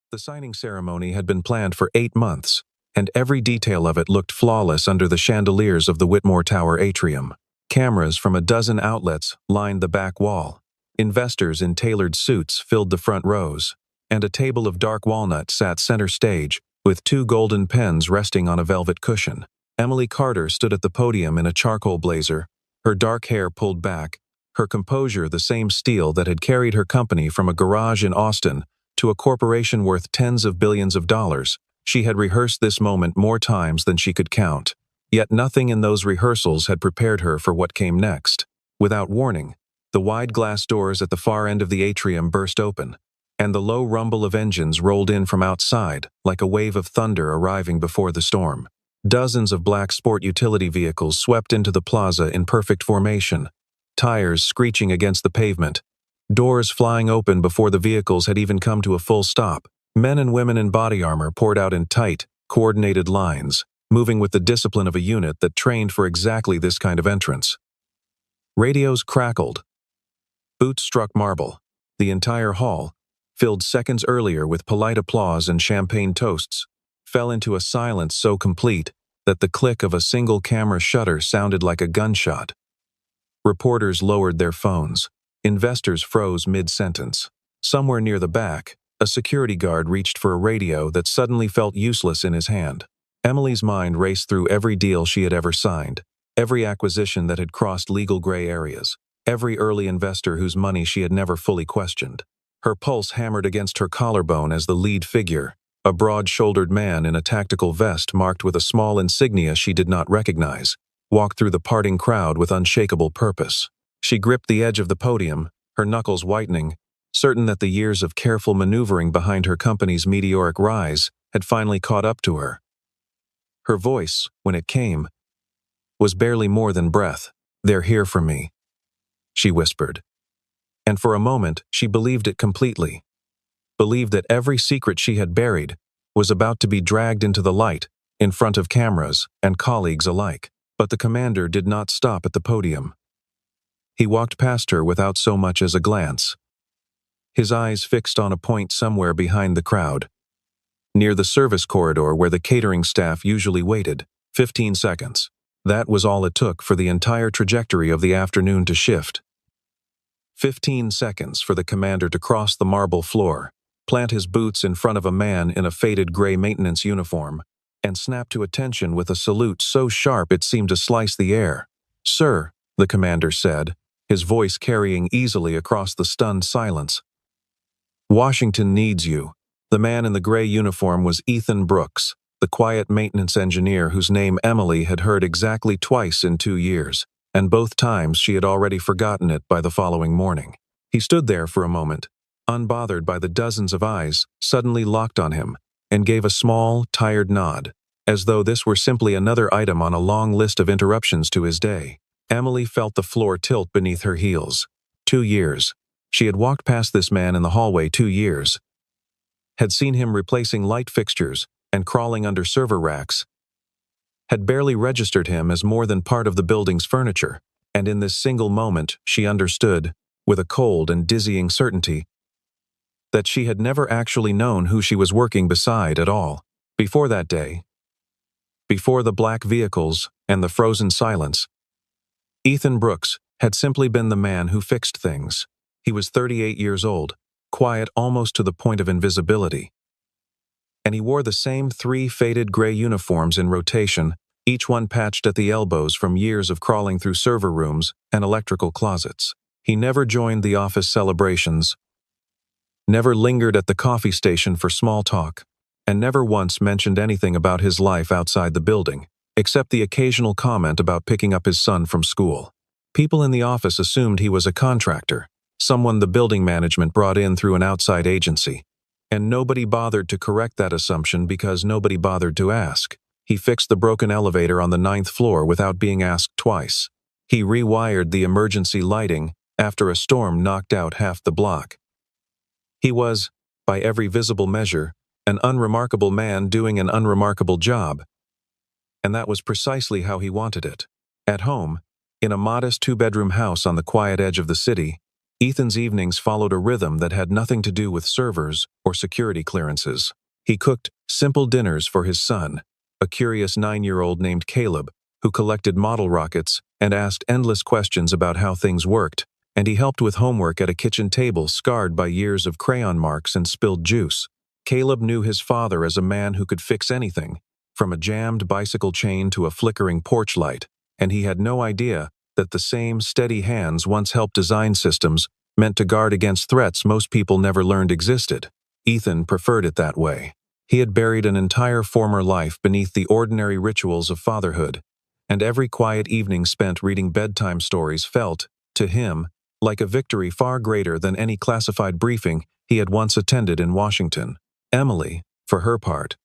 The signing ceremony had been planned for 8 months, and every detail of it looked flawless under the chandeliers of the Whitmore Tower atrium. Cameras from a dozen outlets lined the back wall. Investors in tailored suits filled the front rows, and a table of dark walnut sat center stage, with 2 golden pens resting on a velvet cushion. Emily Carter stood at the podium in a charcoal blazer, her dark hair pulled back, her composure the same steel that had carried her company from a garage in Austin to a corporation worth tens of billions of dollars. She had rehearsed this moment more times than she could count. Yet nothing in those rehearsals had prepared her for what came next. Without warning, the wide glass doors at the far end of the atrium burst open, and the low rumble of engines rolled in from outside like a wave of thunder arriving before the storm. Dozens of black sport utility vehicles swept into the plaza in perfect formation, tires screeching against the pavement, doors flying open before the vehicles had even come to a full stop. Men and women in body armor poured out in tight, coordinated lines, moving with the discipline of a unit that trained for exactly this kind of entrance. Radios crackled. Boots struck marble. The entire hall, filled seconds earlier with polite applause and champagne toasts, fell into a silence so complete that the click of a single camera shutter sounded like a gunshot. Reporters lowered their phones. Investors froze mid-sentence. Somewhere near the back, a security guard reached for a radio that suddenly felt useless in his hand. Emily's mind raced through every deal she had ever signed, every acquisition that had crossed legal gray areas, every early investor whose money she had never fully questioned. Her pulse hammered against her collarbone as the lead figure, a broad-shouldered man in a tactical vest marked with a small insignia she did not recognize, walked through the parting crowd with unshakable purpose. She gripped the edge of the podium, her knuckles whitening, certain that the years of careful maneuvering behind her company's meteoric rise had finally caught up to her. Her voice, when it came, was barely more than breath. "They're here for me," she whispered. And for a moment, she believed it completely. Believed that every secret she had buried was about to be dragged into the light in front of cameras and colleagues alike. But the commander did not stop at the podium. He walked past her without so much as a glance, his eyes fixed on a point somewhere behind the crowd, near the service corridor where the catering staff usually waited. 15 seconds. That was all it took for the entire trajectory of the afternoon to shift. 15 seconds for the commander to cross the marble floor, plant his boots in front of a man in a faded gray maintenance uniform, and snap to attention with a salute so sharp it seemed to slice the air. "Sir," the commander said, his voice carrying easily across the stunned silence. "Washington needs you." The man in the gray uniform was Ethan Brooks, the quiet maintenance engineer whose name Emily had heard exactly twice in 2 years, and both times she had already forgotten it by the following morning. He stood there for a moment, unbothered by the dozens of eyes suddenly locked on him, and gave a small, tired nod, as though this were simply another item on a long list of interruptions to his day. Emily felt the floor tilt beneath her heels. 2 years. She had walked past this man in the hallway 2 years, had seen him replacing light fixtures and crawling under server racks, had barely registered him as more than part of the building's furniture, and in this single moment she understood, with a cold and dizzying certainty, that she had never actually known who she was working beside at all. Before that day, before the black vehicles and the frozen silence, Ethan Brooks had simply been the man who fixed things. He was 38 years old, quiet almost to the point of invisibility. And he wore the same 3 faded gray uniforms in rotation, each one patched at the elbows from years of crawling through server rooms and electrical closets. He never joined the office celebrations, never lingered at the coffee station for small talk, and never once mentioned anything about his life outside the building, except the occasional comment about picking up his son from school. People in the office assumed he was a contractor, someone the building management brought in through an outside agency, and nobody bothered to correct that assumption because nobody bothered to ask. He fixed the broken elevator on the 9th floor without being asked twice. He rewired the emergency lighting after a storm knocked out half the block. He was, by every visible measure, an unremarkable man doing an unremarkable job. And that was precisely how he wanted it. At home, in a modest 2-bedroom house on the quiet edge of the city, Ethan's evenings followed a rhythm that had nothing to do with servers or security clearances. He cooked simple dinners for his son, a curious 9-year-old named Caleb, who collected model rockets and asked endless questions about how things worked, and he helped with homework at a kitchen table scarred by years of crayon marks and spilled juice. Caleb knew his father as a man who could fix anything, from a jammed bicycle chain to a flickering porch light, and he had no idea that the same steady hands once helped design systems meant to guard against threats most people never learned existed. Ethan preferred it that way. He had buried an entire former life beneath the ordinary rituals of fatherhood, and every quiet evening spent reading bedtime stories felt, to him, like a victory far greater than any classified briefing he had once attended in Washington. Emily, for her part,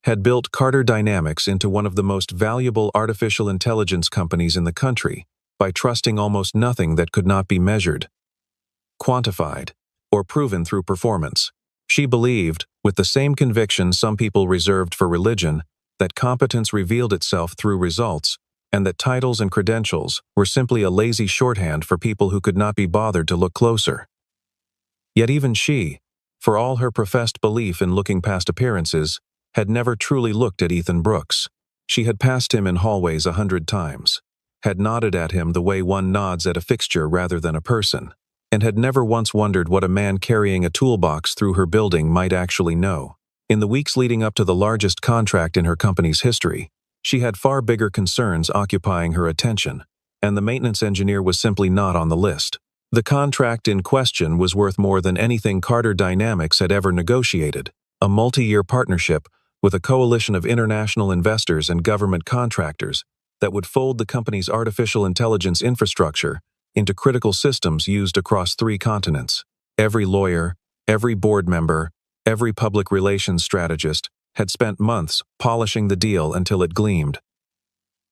had built Carter Dynamics into one of the most valuable artificial intelligence companies in the country by trusting almost nothing that could not be measured, quantified, or proven through performance. She believed, with the same conviction some people reserved for religion, that competence revealed itself through results, and that titles and credentials were simply a lazy shorthand for people who could not be bothered to look closer. Yet even she, for all her professed belief in looking past appearances, had never truly looked at Ethan Brooks. She had passed him in hallways 100 times, had nodded at him the way one nods at a fixture rather than a person, and had never once wondered what a man carrying a toolbox through her building might actually know. In the weeks leading up to the largest contract in her company's history, she had far bigger concerns occupying her attention, and the maintenance engineer was simply not on the list. The contract in question was worth more than anything Carter Dynamics had ever negotiated, a multi-year partnership with a coalition of international investors and government contractors that would fold the company's artificial intelligence infrastructure into critical systems used across 3 continents. Every lawyer, every board member, every public relations strategist had spent months polishing the deal until it gleamed.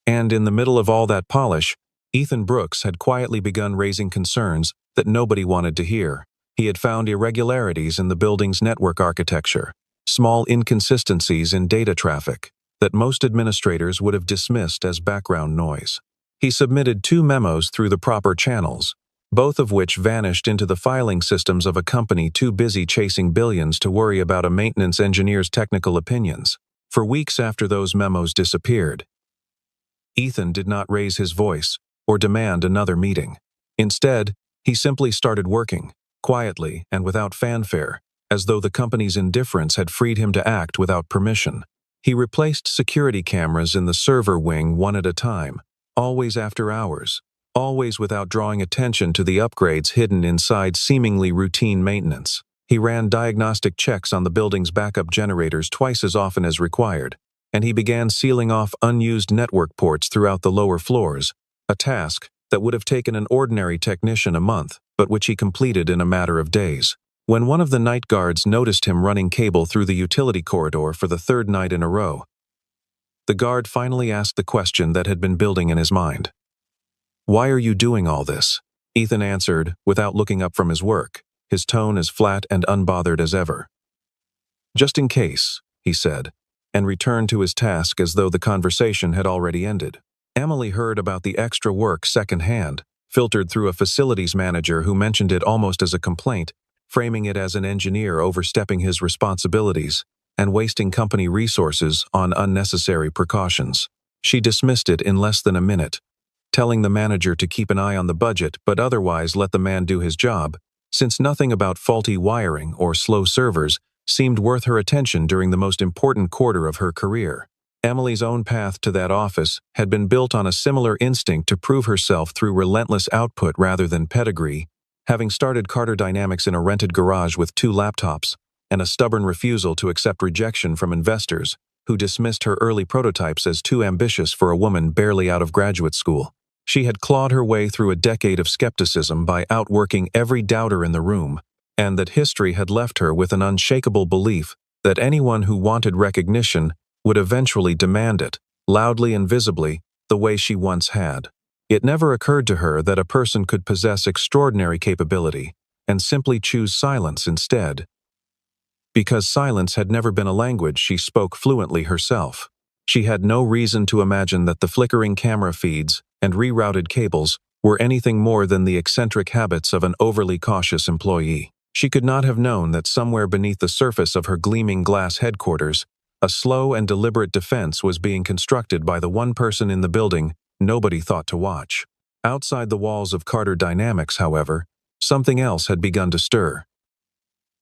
And in the middle of all that polish, Ethan Brooks had quietly begun raising concerns that nobody wanted to hear. He had found irregularities in the building's network architecture, small inconsistencies in data traffic that most administrators would have dismissed as background noise. He submitted 2 memos through the proper channels, both of which vanished into the filing systems of a company too busy chasing billions to worry about a maintenance engineer's technical opinions. For weeks after those memos disappeared, Ethan did not raise his voice or demand another meeting. Instead, he simply started working, quietly and without fanfare, as though the company's indifference had freed him to act without permission. He replaced security cameras in the server wing one at a time, always after hours, always without drawing attention to the upgrades hidden inside seemingly routine maintenance. He ran diagnostic checks on the building's backup generators twice as often as required, and he began sealing off unused network ports throughout the lower floors, a task that would have taken an ordinary technician a month, but which he completed in a matter of days. When one of the night guards noticed him running cable through the utility corridor for the 3rd night in a row, the guard finally asked the question that had been building in his mind. "Why are you doing all this?" Ethan answered without looking up from his work, his tone as flat and unbothered as ever. "Just in case," he said, and returned to his task as though the conversation had already ended. Emily heard about the extra work secondhand, filtered through a facilities manager who mentioned it almost as a complaint, framing it as an engineer overstepping his responsibilities and wasting company resources on unnecessary precautions. She dismissed it in less than a minute, telling the manager to keep an eye on the budget but otherwise let the man do his job, since nothing about faulty wiring or slow servers seemed worth her attention during the most important quarter of her career. Emily's own path to that office had been built on a similar instinct to prove herself through relentless output rather than pedigree, having started Carter Dynamics in a rented garage with 2 laptops and a stubborn refusal to accept rejection from investors who dismissed her early prototypes as too ambitious for a woman barely out of graduate school. She had clawed her way through a decade of skepticism by outworking every doubter in the room, and that history had left her with an unshakable belief that anyone who wanted recognition would eventually demand it, loudly and visibly, the way she once had. It never occurred to her that a person could possess extraordinary capability and simply choose silence instead. Because silence had never been a language she spoke fluently herself. She had no reason to imagine that the flickering camera feeds and rerouted cables were anything more than the eccentric habits of an overly cautious employee. She could not have known that somewhere beneath the surface of her gleaming glass headquarters, a slow and deliberate defense was being constructed by the one person in the building nobody thought to watch. Outside the walls of Carter Dynamics, however, something else had begun to stir.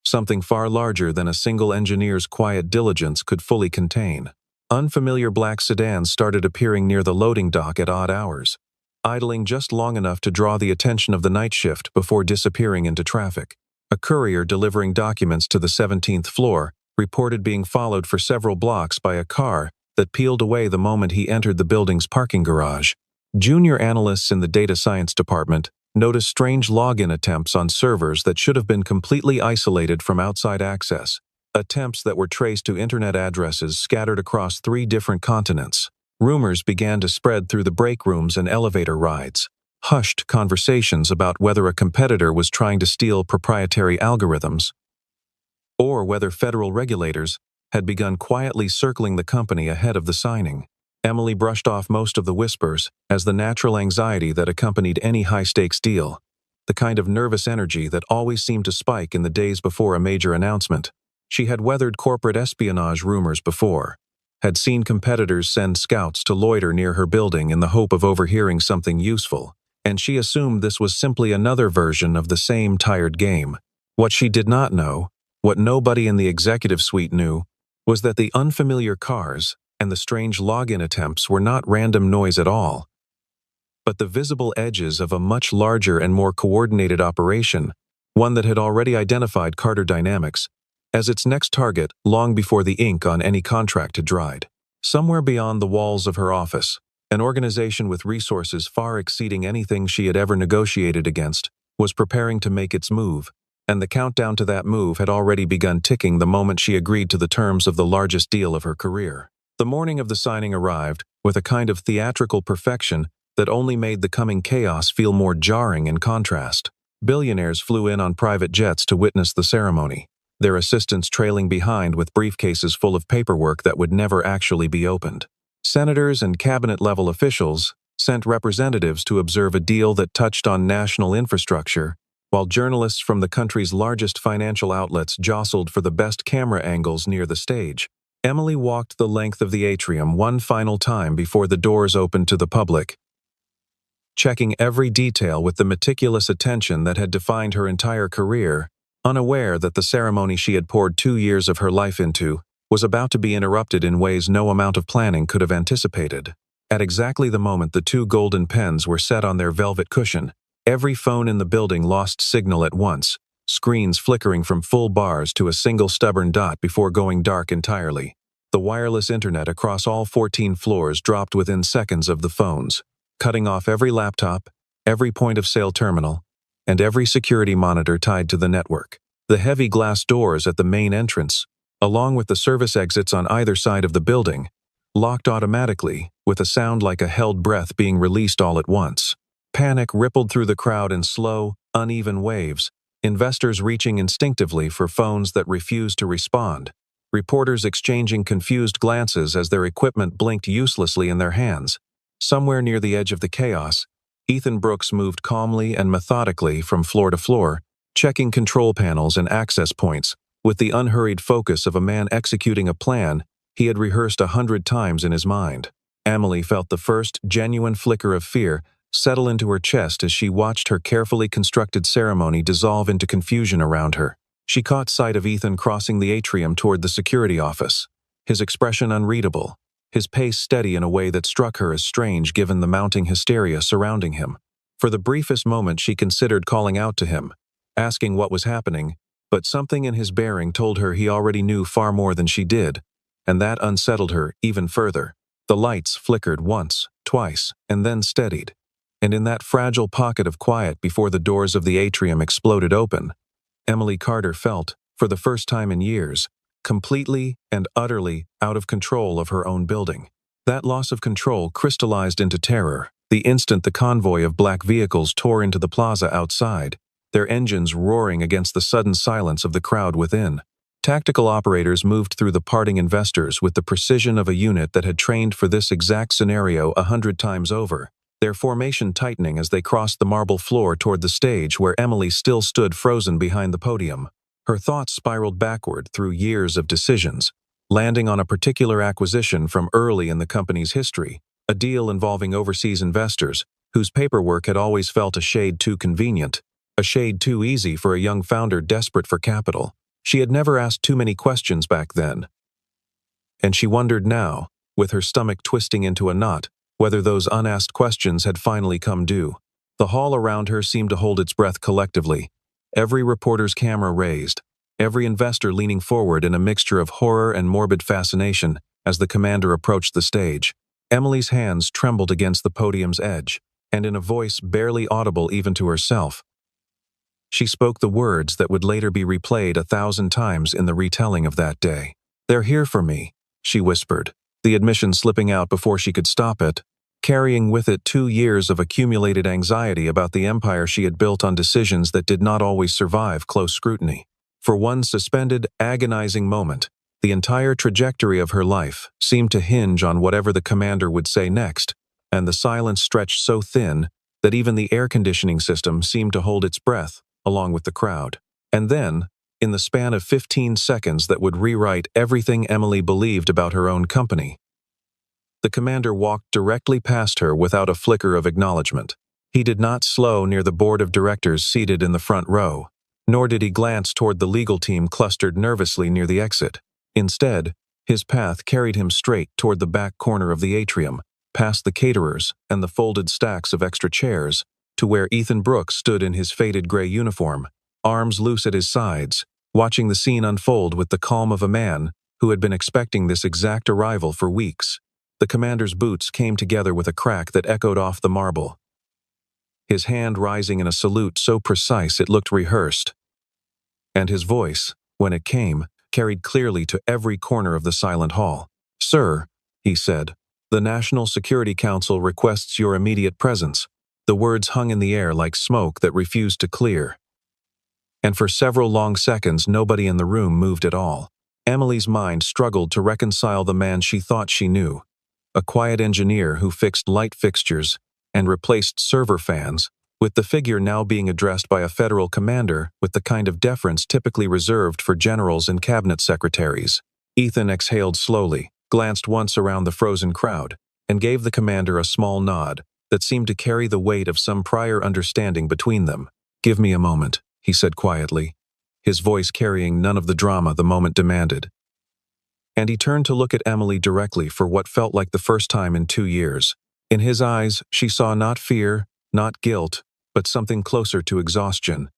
Something far larger than a single engineer's quiet diligence could fully contain. Unfamiliar black sedans started appearing near the loading dock at odd hours, idling just long enough to draw the attention of the night shift before disappearing into traffic. A courier delivering documents to the 17th floor reported being followed for several blocks by a car that peeled away the moment he entered the building's parking garage. Junior analysts in the data science department noticed strange login attempts on servers that should have been completely isolated from outside access, attempts that were traced to internet addresses scattered across 3 different continents. Rumors began to spread through the break rooms and elevator rides. Hushed conversations about whether a competitor was trying to steal proprietary algorithms, or whether federal regulators had begun quietly circling the company ahead of the signing. Emily brushed off most of the whispers as the natural anxiety that accompanied any high-stakes deal, the kind of nervous energy that always seemed to spike in the days before a major announcement. She had weathered corporate espionage rumors before, had seen competitors send scouts to loiter near her building in the hope of overhearing something useful, and she assumed this was simply another version of the same tired game. What she did not know, what nobody in the executive suite knew, was that the unfamiliar cars and the strange login attempts were not random noise at all, but the visible edges of a much larger and more coordinated operation, one that had already identified Carter Dynamics as its next target long before the ink on any contract had dried. Somewhere beyond the walls of her office, an organization with resources far exceeding anything she had ever negotiated against was preparing to make its move, and the countdown to that move had already begun ticking the moment she agreed to the terms of the largest deal of her career. The morning of the signing arrived with a kind of theatrical perfection that only made the coming chaos feel more jarring in contrast. Billionaires flew in on private jets to witness the ceremony, their assistants trailing behind with briefcases full of paperwork that would never actually be opened. Senators and cabinet-level officials sent representatives to observe a deal that touched on national infrastructure, while journalists from the country's largest financial outlets jostled for the best camera angles near the stage. Emily walked the length of the atrium one final time before the doors opened to the public, checking every detail with the meticulous attention that had defined her entire career, unaware that the ceremony she had poured 2 years of her life into was about to be interrupted in ways no amount of planning could have anticipated. At exactly the moment the 2 golden pens were set on their velvet cushion, every phone in the building lost signal at once, screens flickering from full bars to a single stubborn dot before going dark entirely. The wireless internet across all 14 floors dropped within seconds of the phones, cutting off every laptop, every point-of-sale terminal, and every security monitor tied to the network. The heavy glass doors at the main entrance, along with the service exits on either side of the building, locked automatically, with a sound like a held breath being released all at once. Panic rippled through the crowd in slow, uneven waves, investors reaching instinctively for phones that refused to respond, reporters exchanging confused glances as their equipment blinked uselessly in their hands. Somewhere near the edge of the chaos, Ethan Brooks moved calmly and methodically from floor to floor, checking control panels and access points, with the unhurried focus of a man executing a plan he had rehearsed 100 times in his mind. Emily felt the first genuine flicker of fear settle into her chest as she watched her carefully constructed ceremony dissolve into confusion around her. She caught sight of Ethan crossing the atrium toward the security office, his expression unreadable, his pace steady in a way that struck her as strange given the mounting hysteria surrounding him. For the briefest moment she considered calling out to him, asking what was happening, but something in his bearing told her he already knew far more than she did, and that unsettled her even further. The lights flickered once, twice, and then steadied, and in that fragile pocket of quiet before the doors of the atrium exploded open, Emily Carter felt, for the first time in years, completely and utterly out of control of her own building. That loss of control crystallized into terror the instant the convoy of black vehicles tore into the plaza outside, their engines roaring against the sudden silence of the crowd within. Tactical operators moved through the parting investors with the precision of a unit that had trained for this exact scenario 100 times over, their formation tightening as they crossed the marble floor toward the stage where Emily still stood frozen behind the podium. Her thoughts spiraled backward through years of decisions, landing on a particular acquisition from early in the company's history, a deal involving overseas investors, whose paperwork had always felt a shade too convenient, a shade too easy for a young founder desperate for capital. She had never asked too many questions back then, and she wondered now, with her stomach twisting into a knot, whether those unasked questions had finally come due. The hall around her seemed to hold its breath collectively, every reporter's camera raised, every investor leaning forward in a mixture of horror and morbid fascination as the commander approached the stage. Emily's hands trembled against the podium's edge, and in a voice barely audible even to herself, she spoke the words that would later be replayed 1,000 times in the retelling of that day. "They're here for me," she whispered, the admission slipping out before she could stop it, carrying with it 2 years of accumulated anxiety about the empire she had built on decisions that did not always survive close scrutiny. For one suspended, agonizing moment, the entire trajectory of her life seemed to hinge on whatever the commander would say next, and the silence stretched so thin that even the air conditioning system seemed to hold its breath, along with the crowd. And then, in the span of 15 seconds that would rewrite everything Emily believed about her own company, the commander walked directly past her without a flicker of acknowledgement. He did not slow near the board of directors seated in the front row, nor did he glance toward the legal team clustered nervously near the exit. Instead, his path carried him straight toward the back corner of the atrium, past the caterers and the folded stacks of extra chairs, to where Ethan Brooks stood in his faded gray uniform, arms loose at his sides, watching the scene unfold with the calm of a man who had been expecting this exact arrival for weeks. The commander's boots came together with a crack that echoed off the marble, his hand rising in a salute so precise it looked rehearsed. And his voice, when it came, carried clearly to every corner of the silent hall. "Sir," he said, "the National Security Council requests your immediate presence." The words hung in the air like smoke that refused to clear. And for several long seconds nobody in the room moved at all. Emily's mind struggled to reconcile the man she thought she knew, a quiet engineer who fixed light fixtures and replaced server fans, with the figure now being addressed by a federal commander with the kind of deference typically reserved for generals and cabinet secretaries. Ethan exhaled slowly, glanced once around the frozen crowd, and gave the commander a small nod that seemed to carry the weight of some prior understanding between them. "Give me a moment," he said quietly, his voice carrying none of the drama the moment demanded. And he turned to look at Emily directly for what felt like the first time in 2 years. In his eyes, she saw not fear, not guilt, but something closer to exhaustion,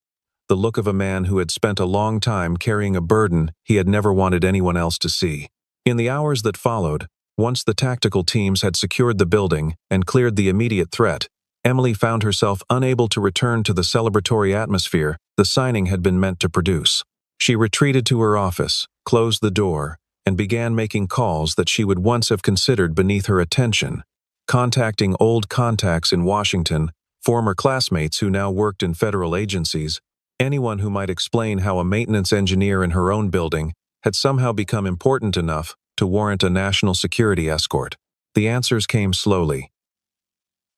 the look of a man who had spent a long time carrying a burden he had never wanted anyone else to see. In the hours that followed, once the tactical teams had secured the building and cleared the immediate threat, Emily found herself unable to return to the celebratory atmosphere the signing had been meant to produce. She retreated to her office, closed the door, and began making calls that she would once have considered beneath her attention, contacting old contacts in Washington, former classmates who now worked in federal agencies, anyone who might explain how a maintenance engineer in her own building had somehow become important enough to warrant a national security escort. The answers came slowly,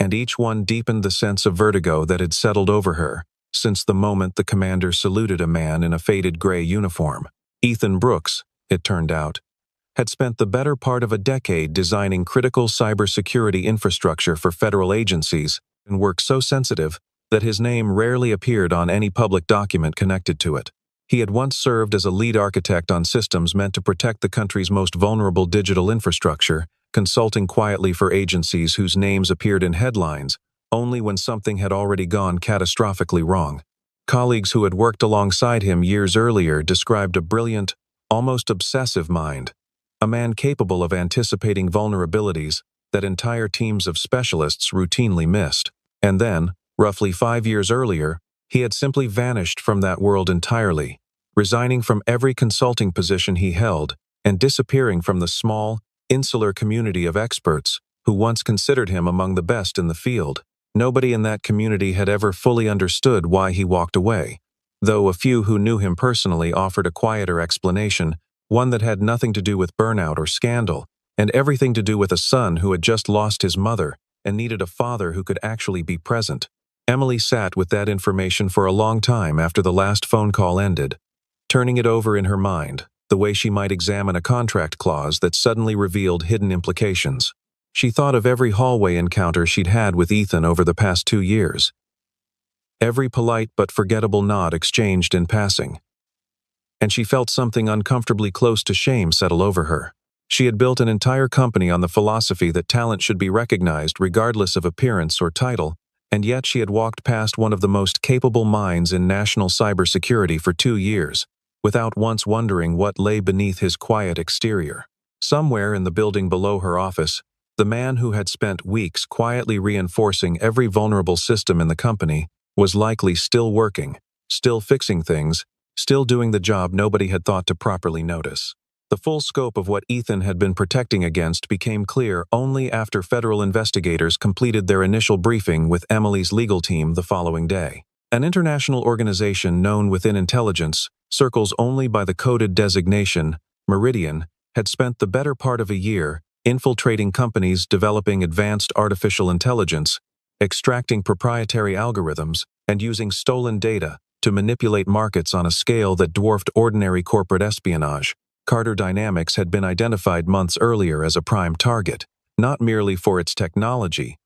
and each one deepened the sense of vertigo that had settled over her since the moment the commander saluted a man in a faded gray uniform. Ethan Brooks, it turned out, had spent the better part of a decade designing critical cybersecurity infrastructure for federal agencies and work so sensitive that his name rarely appeared on any public document connected to it. He had once served as a lead architect on systems meant to protect the country's most vulnerable digital infrastructure, consulting quietly for agencies whose names appeared in headlines only when something had already gone catastrophically wrong. Colleagues who had worked alongside him years earlier described a brilliant, almost obsessive mind, a man capable of anticipating vulnerabilities that entire teams of specialists routinely missed. And then, roughly 5 years earlier, he had simply vanished from that world entirely, resigning from every consulting position he held and disappearing from the small, insular community of experts who once considered him among the best in the field. Nobody in that community had ever fully understood why he walked away, though a few who knew him personally offered a quieter explanation, one that had nothing to do with burnout or scandal, and everything to do with a son who had just lost his mother and needed a father who could actually be present. Emily sat with that information for a long time after the last phone call ended, turning it over in her mind, the way she might examine a contract clause that suddenly revealed hidden implications. She thought of every hallway encounter she'd had with Ethan over the past 2 years. Every polite but forgettable nod exchanged in passing. And she felt something uncomfortably close to shame settle over her. She had built an entire company on the philosophy that talent should be recognized regardless of appearance or title, and yet she had walked past one of the most capable minds in national cybersecurity for 2 years, without once wondering what lay beneath his quiet exterior. Somewhere in the building below her office, the man who had spent weeks quietly reinforcing every vulnerable system in the company was likely still working, still fixing things, still doing the job nobody had thought to properly notice. The full scope of what Ethan had been protecting against became clear only after federal investigators completed their initial briefing with Emily's legal team the following day. An international organization known within intelligence circles only by the coded designation, Meridian, had spent the better part of a year infiltrating companies developing advanced artificial intelligence, extracting proprietary algorithms, and using stolen data to manipulate markets on a scale that dwarfed ordinary corporate espionage. Carter Dynamics had been identified months earlier as a prime target, not merely for its technology,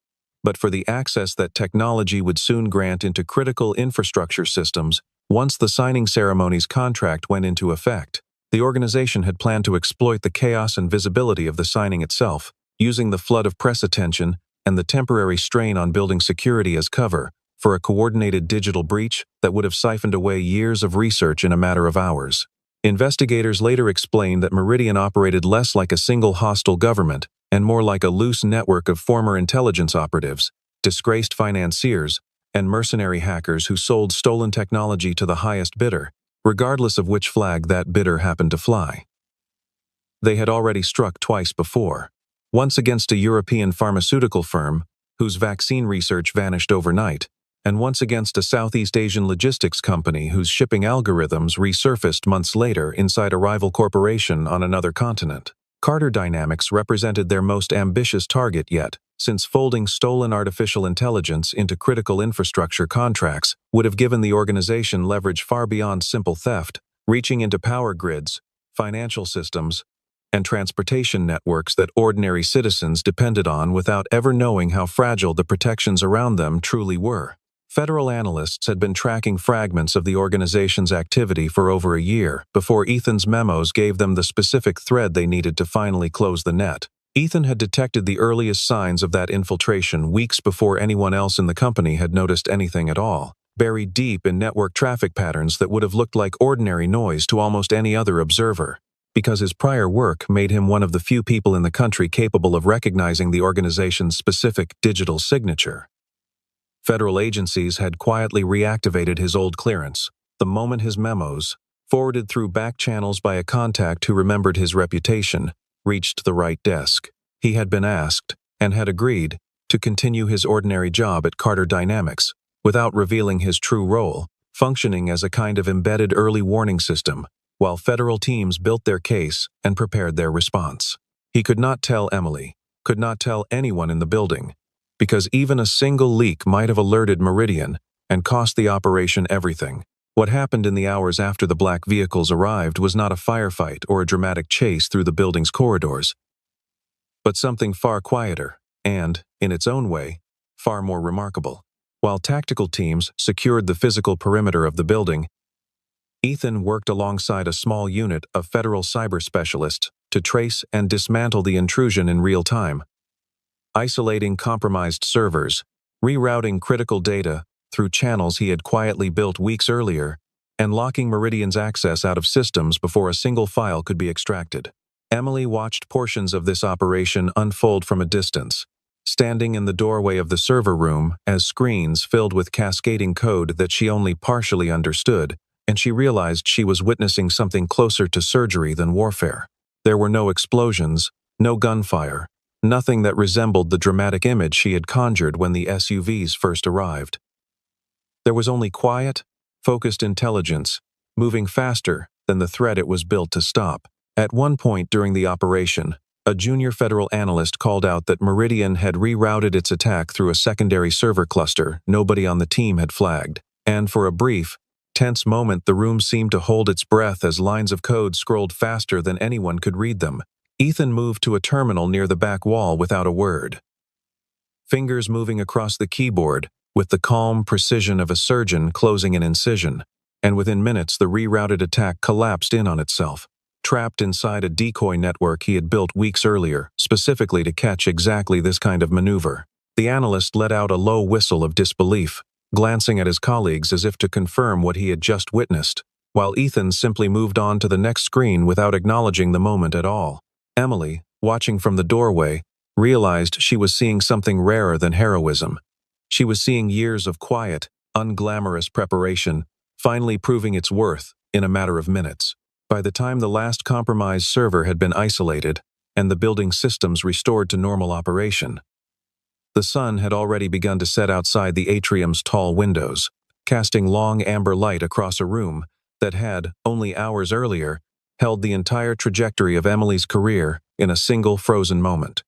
but for the access that technology would soon grant into critical infrastructure systems once the signing ceremony's contract went into effect. The organization had planned to exploit the chaos and visibility of the signing itself, using the flood of press attention and the temporary strain on building security as cover for a coordinated digital breach that would have siphoned away years of research in a matter of hours. Investigators later explained that Meridian operated less like a single hostile government and more like a loose network of former intelligence operatives, disgraced financiers, and mercenary hackers who sold stolen technology to the highest bidder, regardless of which flag that bidder happened to fly. They had already struck twice before, once against a European pharmaceutical firm whose vaccine research vanished overnight, and once against a Southeast Asian logistics company whose shipping algorithms resurfaced months later inside a rival corporation on another continent. Carter Dynamics represented their most ambitious target yet, since folding stolen artificial intelligence into critical infrastructure contracts would have given the organization leverage far beyond simple theft, reaching into power grids, financial systems, and transportation networks that ordinary citizens depended on without ever knowing how fragile the protections around them truly were. Federal analysts had been tracking fragments of the organization's activity for over a year before Ethan's memos gave them the specific thread they needed to finally close the net. Ethan had detected the earliest signs of that infiltration weeks before anyone else in the company had noticed anything at all, buried deep in network traffic patterns that would have looked like ordinary noise to almost any other observer, because his prior work made him one of the few people in the country capable of recognizing the organization's specific digital signature. Federal agencies had quietly reactivated his old clearance the moment his memos, forwarded through back channels by a contact who remembered his reputation, reached the right desk. He had been asked, and had agreed, to continue his ordinary job at Carter Dynamics, without revealing his true role, functioning as a kind of embedded early warning system, while federal teams built their case and prepared their response. He could not tell Emily, could not tell anyone in the building, because even a single leak might have alerted Meridian and cost the operation everything. What happened in the hours after the black vehicles arrived was not a firefight or a dramatic chase through the building's corridors, but something far quieter and, in its own way, far more remarkable. While tactical teams secured the physical perimeter of the building, Ethan worked alongside a small unit of federal cyber specialists to trace and dismantle the intrusion in real time, isolating compromised servers, rerouting critical data through channels he had quietly built weeks earlier, and locking Meridian's access out of systems before a single file could be extracted. Emily watched portions of this operation unfold from a distance, standing in the doorway of the server room as screens filled with cascading code that she only partially understood, and she realized she was witnessing something closer to surgery than warfare. There were no explosions, no gunfire, nothing that resembled the dramatic image she had conjured when the SUVs first arrived. There was only quiet, focused intelligence, moving faster than the threat it was built to stop. At one point during the operation, a junior federal analyst called out that Meridian had rerouted its attack through a secondary server cluster nobody on the team had flagged. And for a brief, tense moment, the room seemed to hold its breath as lines of code scrolled faster than anyone could read them. Ethan moved to a terminal near the back wall without a word. Fingers moving across the keyboard with the calm precision of a surgeon closing an incision, and within minutes the rerouted attack collapsed in on itself, trapped inside a decoy network he had built weeks earlier, specifically to catch exactly this kind of maneuver. The analyst let out a low whistle of disbelief, glancing at his colleagues as if to confirm what he had just witnessed, while Ethan simply moved on to the next screen without acknowledging the moment at all. Emily, watching from the doorway, realized she was seeing something rarer than heroism. She was seeing years of quiet, unglamorous preparation, finally proving its worth in a matter of minutes. By the time the last compromised server had been isolated and the building's systems restored to normal operation, the sun had already begun to set outside the atrium's tall windows, casting long amber light across a room that had, only hours earlier, held the entire trajectory of Emily's career in a single frozen moment.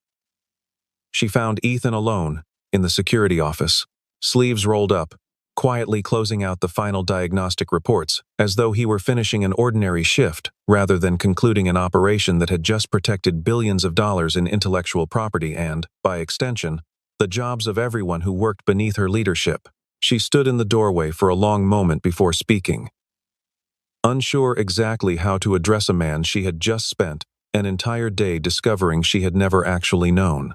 She found Ethan alone in the security office, sleeves rolled up, quietly closing out the final diagnostic reports, as though he were finishing an ordinary shift rather than concluding an operation that had just protected billions of dollars in intellectual property and, by extension, the jobs of everyone who worked beneath her leadership. She stood in the doorway for a long moment before speaking, unsure exactly how to address a man she had just spent an entire day discovering she had never actually known.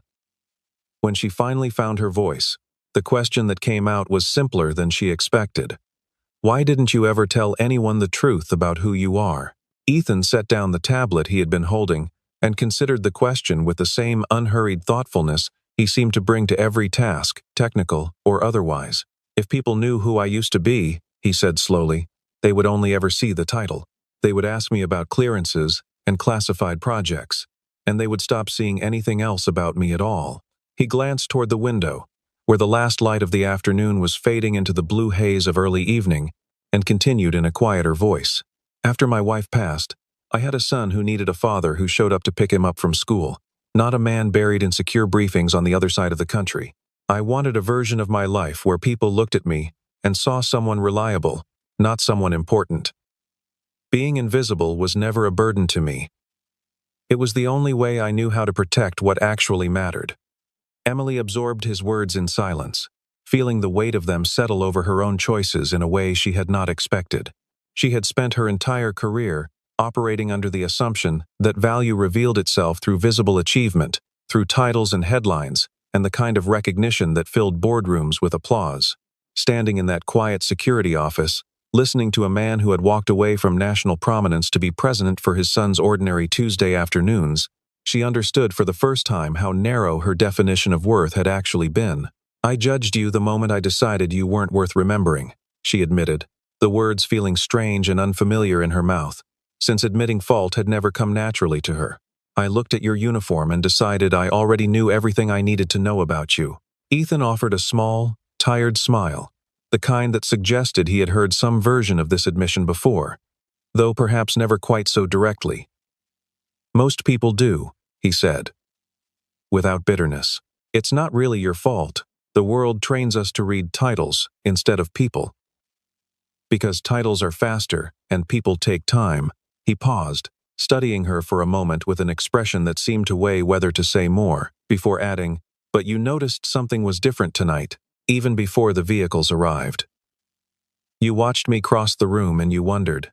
When she finally found her voice, the question that came out was simpler than she expected. Why didn't you ever tell anyone the truth about who you are? Ethan set down the tablet he had been holding and considered the question with the same unhurried thoughtfulness he seemed to bring to every task, technical or otherwise. If people knew who I used to be, he said slowly, they would only ever see the title. They would ask me about clearances and classified projects, and they would stop seeing anything else about me at all. He glanced toward the window, where the last light of the afternoon was fading into the blue haze of early evening, and continued in a quieter voice. After my wife passed, I had a son who needed a father who showed up to pick him up from school, not a man buried in secure briefings on the other side of the country. I wanted a version of my life where people looked at me and saw someone reliable, not someone important. Being invisible was never a burden to me. It was the only way I knew how to protect what actually mattered. Emily absorbed his words in silence, feeling the weight of them settle over her own choices in a way she had not expected. She had spent her entire career operating under the assumption that value revealed itself through visible achievement, through titles and headlines, and the kind of recognition that filled boardrooms with applause. Standing in that quiet security office, listening to a man who had walked away from national prominence to be president for his son's ordinary Tuesday afternoons, she understood for the first time how narrow her definition of worth had actually been. I judged you the moment I decided you weren't worth remembering, she admitted, the words feeling strange and unfamiliar in her mouth, since admitting fault had never come naturally to her. I looked at your uniform and decided I already knew everything I needed to know about you. Ethan offered a small, tired smile, the kind that suggested he had heard some version of this admission before, though perhaps never quite so directly. Most people do, he said, without bitterness. It's not really your fault. The world trains us to read titles instead of people. Because titles are faster and people take time. He paused, studying her for a moment with an expression that seemed to weigh whether to say more, before adding, but you noticed something was different tonight, even before the vehicles arrived. You watched me cross the room and you wondered.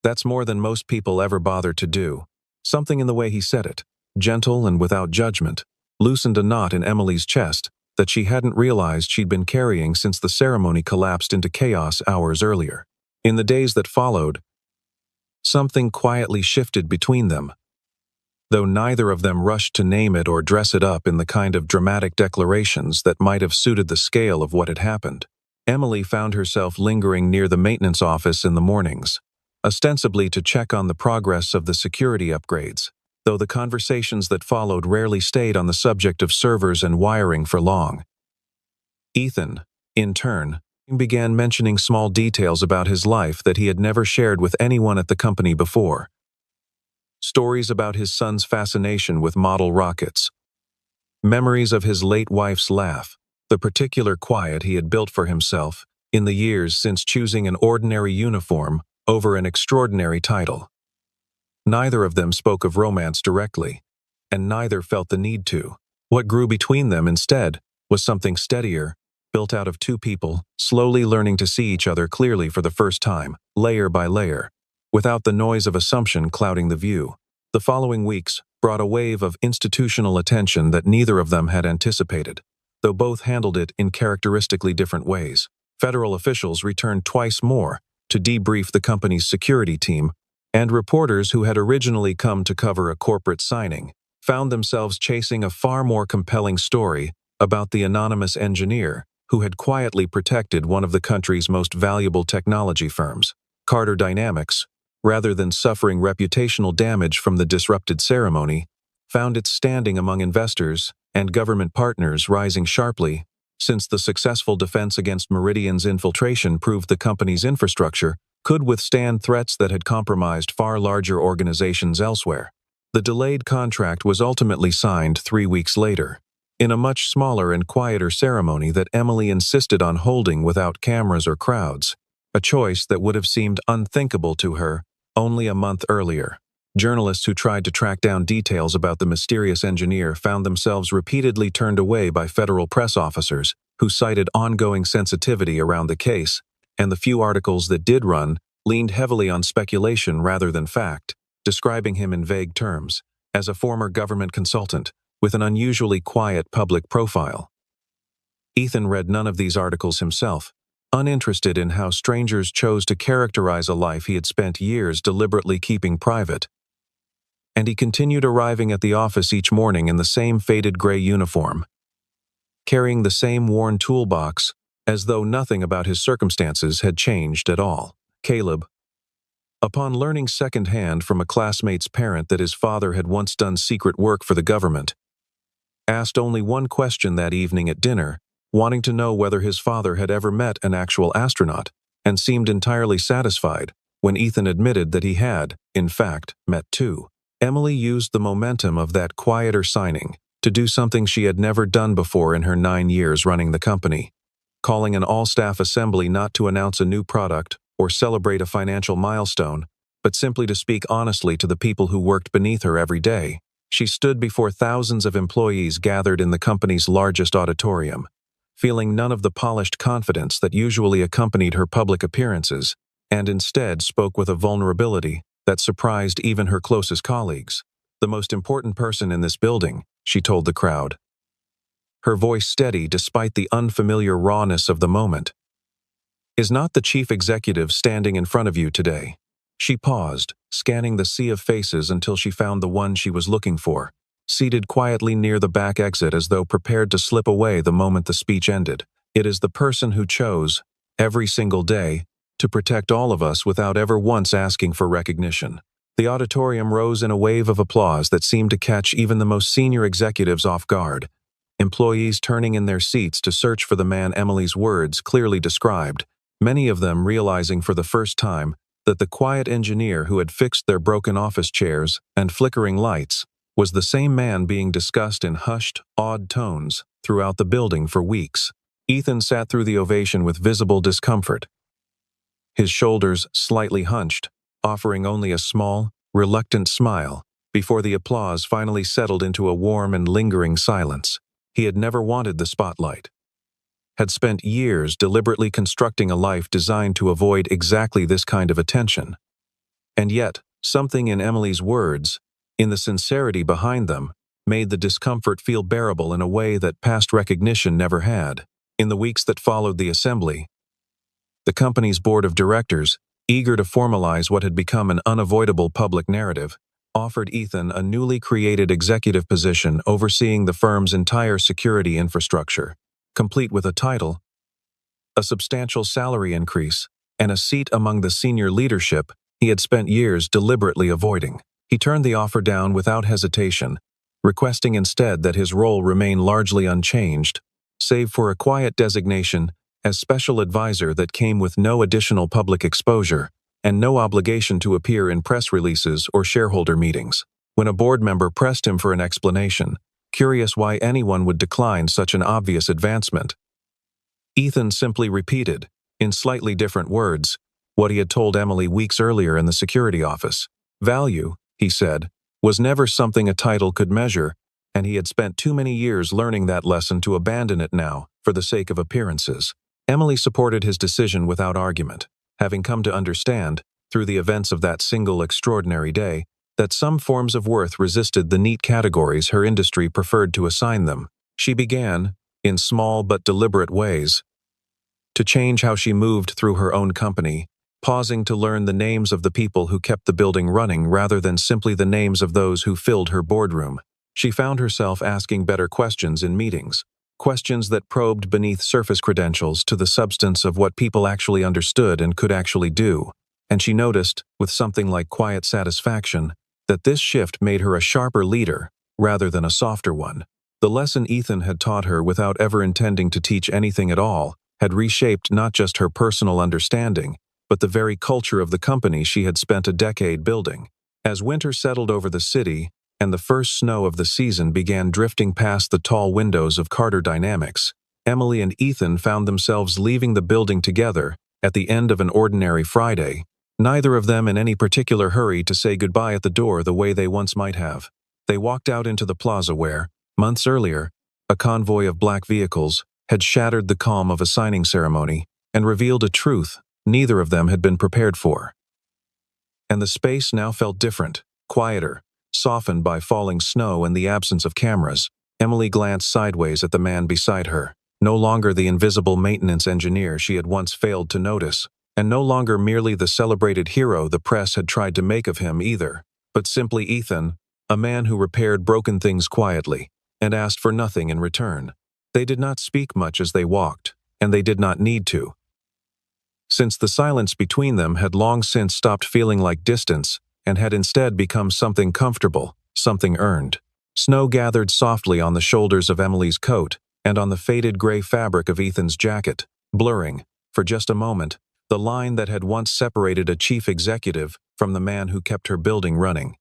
That's more than most people ever bother to do. Something in the way he said it, gentle and without judgment, loosened a knot in Emily's chest that she hadn't realized she'd been carrying since the ceremony collapsed into chaos hours earlier. In the days that followed, something quietly shifted between them, though neither of them rushed to name it or dress it up in the kind of dramatic declarations that might have suited the scale of what had happened. Emily found herself lingering near the maintenance office in the mornings, ostensibly to check on the progress of the security upgrades, though the conversations that followed rarely stayed on the subject of servers and wiring for long. Ethan, in turn, began mentioning small details about his life that he had never shared with anyone at the company before. stories about his son's fascination with model rockets, memories of his late wife's laugh, the particular quiet he had built for himself in the years since choosing an ordinary uniform over an extraordinary title. Neither of them spoke of romance directly, and neither felt the need to. What grew between them instead was something steadier, built out of two people, slowly learning to see each other clearly for the first time, layer by layer, without the noise of assumption clouding the view. The following weeks brought a wave of institutional attention that neither of them had anticipated, though both handled it in characteristically different ways. Federal officials returned twice more to debrief the company's security team, and reporters who had originally come to cover a corporate signing found themselves chasing a far more compelling story about the anonymous engineer who had quietly protected one of the country's most valuable technology firms, Carter Dynamics, rather than suffering reputational damage from the disrupted ceremony, found its standing among investors and government partners rising sharply since the successful defense against Meridian's infiltration proved the company's infrastructure could withstand threats that had compromised far larger organizations elsewhere. The delayed contract was ultimately signed 3 weeks later, in a much smaller and quieter ceremony that Emily insisted on holding without cameras or crowds, a choice that would have seemed unthinkable to her only a month earlier. Journalists who tried to track down details about the mysterious engineer found themselves repeatedly turned away by federal press officers who cited ongoing sensitivity around the case, and the few articles that did run leaned heavily on speculation rather than fact, describing him in vague terms as a former government consultant with an unusually quiet public profile. Ethan read none of these articles himself, uninterested in how strangers chose to characterize a life he had spent years deliberately keeping private. And he continued arriving at the office each morning in the same faded gray uniform, carrying the same worn toolbox, as though nothing about his circumstances had changed at all. Caleb, upon learning secondhand from a classmate's parent that his father had once done secret work for the government, asked only one question that evening at dinner, wanting to know whether his father had ever met an actual astronaut, and seemed entirely satisfied when Ethan admitted that he had, in fact, met two. Emily used the momentum of that quieter signing to do something she had never done before in her 9 years running the company, calling an all-staff assembly not to announce a new product or celebrate a financial milestone, but simply to speak honestly to the people who worked beneath her every day. She stood before thousands of employees gathered in the company's largest auditorium, feeling none of the polished confidence that usually accompanied her public appearances, and instead spoke with a vulnerability that surprised even her closest colleagues. The most important person in this building, she told the crowd, her voice steady despite the unfamiliar rawness of the moment, is not the chief executive standing in front of you today. She paused, scanning the sea of faces until she found the one she was looking for, seated quietly near the back exit as though prepared to slip away the moment the speech ended. It is the person who chose, every single day, to protect all of us without ever once asking for recognition. The auditorium rose in a wave of applause that seemed to catch even the most senior executives off guard, employees turning in their seats to search for the man Emily's words clearly described, many of them realizing for the first time that the quiet engineer who had fixed their broken office chairs and flickering lights was the same man being discussed in hushed, awed tones throughout the building for weeks. Ethan sat through the ovation with visible discomfort, his shoulders slightly hunched, offering only a small, reluctant smile before the applause finally settled into a warm and lingering silence. He had never wanted the spotlight, had spent years deliberately constructing a life designed to avoid exactly this kind of attention. And yet, something in Emily's words, in the sincerity behind them, made the discomfort feel bearable in a way that past recognition never had. In the weeks that followed the assembly, the company's board of directors, eager to formalize what had become an unavoidable public narrative, offered Ethan a newly created executive position overseeing the firm's entire security infrastructure, complete with a title, a substantial salary increase, and a seat among the senior leadership he had spent years deliberately avoiding. He turned the offer down without hesitation, requesting instead that his role remain largely unchanged, save for a quiet designation as special advisor that came with no additional public exposure and no obligation to appear in press releases or shareholder meetings. When a board member pressed him for an explanation, curious why anyone would decline such an obvious advancement, Ethan simply repeated, in slightly different words, what he had told Emily weeks earlier in the security office. Value, he said, was never something a title could measure, and he had spent too many years learning that lesson to abandon it now, for the sake of appearances. Emily supported his decision without argument, having come to understand, through the events of that single extraordinary day, that some forms of worth resisted the neat categories her industry preferred to assign them. She began, in small but deliberate ways, to change how she moved through her own company, pausing to learn the names of the people who kept the building running rather than simply the names of those who filled her boardroom. She found herself asking better questions in meetings, questions that probed beneath surface credentials to the substance of what people actually understood and could actually do, and she noticed, with something like quiet satisfaction, that this shift made her a sharper leader rather than a softer one. The lesson Ethan had taught her without ever intending to teach anything at all had reshaped not just her personal understanding, but the very culture of the company she had spent a decade building. As winter settled over the city, and the first snow of the season began drifting past the tall windows of Carter Dynamics, Emily and Ethan found themselves leaving the building together at the end of an ordinary Friday, neither of them in any particular hurry to say goodbye at the door the way they once might have. They walked out into the plaza where, months earlier, a convoy of black vehicles had shattered the calm of a signing ceremony and revealed a truth neither of them had been prepared for. And the space now felt different, quieter, softened by falling snow and the absence of cameras. Emily glanced sideways at the man beside her, no longer the invisible maintenance engineer she had once failed to notice, and no longer merely the celebrated hero the press had tried to make of him either, but simply Ethan, a man who repaired broken things quietly and asked for nothing in return. They did not speak much as they walked, and they did not need to, since the silence between them had long since stopped feeling like distance and had instead become something comfortable, something earned. Snow gathered softly on the shoulders of Emily's coat and on the faded gray fabric of Ethan's jacket, blurring, for just a moment, the line that had once separated a chief executive from the man who kept her building running.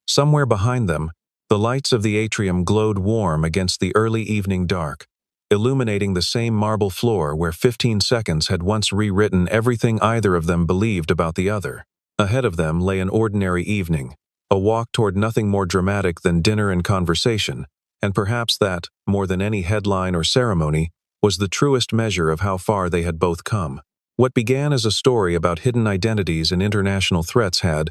Somewhere behind them, the lights of the atrium glowed warm against the early evening dark, illuminating the same marble floor where 15 seconds had once rewritten everything either of them believed about the other. Ahead of them lay an ordinary evening, a walk toward nothing more dramatic than dinner and conversation, and perhaps that, more than any headline or ceremony, was the truest measure of how far they had both come. What began as a story about hidden identities and international threats had,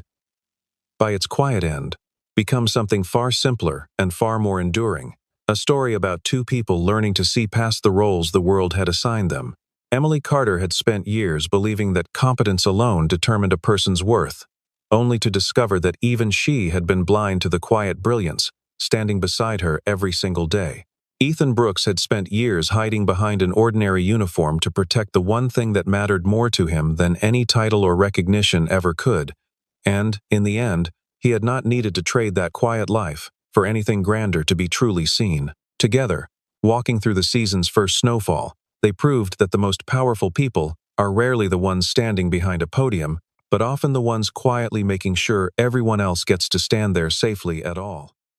by its quiet end, become something far simpler and far more enduring. A story about two people learning to see past the roles the world had assigned them. Emily Carter had spent years believing that competence alone determined a person's worth, only to discover that even she had been blind to the quiet brilliance standing beside her every single day. Ethan Brooks had spent years hiding behind an ordinary uniform to protect the one thing that mattered more to him than any title or recognition ever could, and, in the end, he had not needed to trade that quiet life for anything grander to be truly seen. Together, walking through the season's first snowfall, they proved that the most powerful people are rarely the ones standing behind a podium, but often the ones quietly making sure everyone else gets to stand there safely at all.